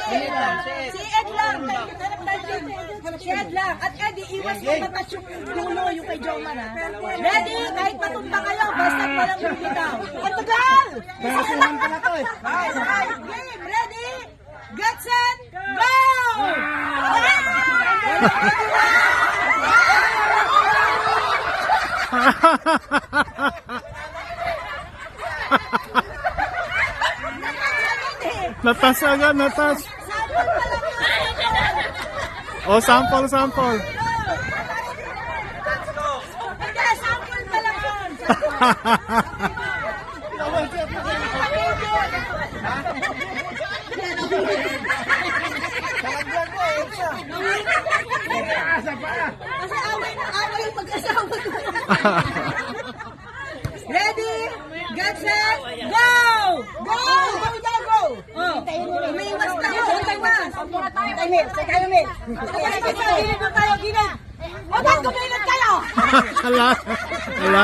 Si Ed lang. Si Ed lang. At Eddie, iwas mo matas yung dulo yung kay Joma na. Ready? Kahit matumba kayo, basta walang bumitaw. Ang tagal! Game, ready? Get set, go! Natas agad, natas. O, sample, sample. Hindi, sample pa lang yun. Kasi away yung mag-asawa ko. Ready? Get set? Go! Go! Go! Go! Oh, umiiwas na yun. Umiiwas. Tayo, Mil. Gilid mo tayo, gilid. O, ba't kumilid kayo? Wala. Wala.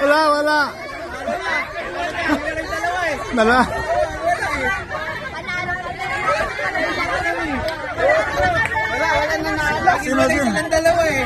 Wala, wala. Wala. Wala nanalo. Sino silang dalawa eh.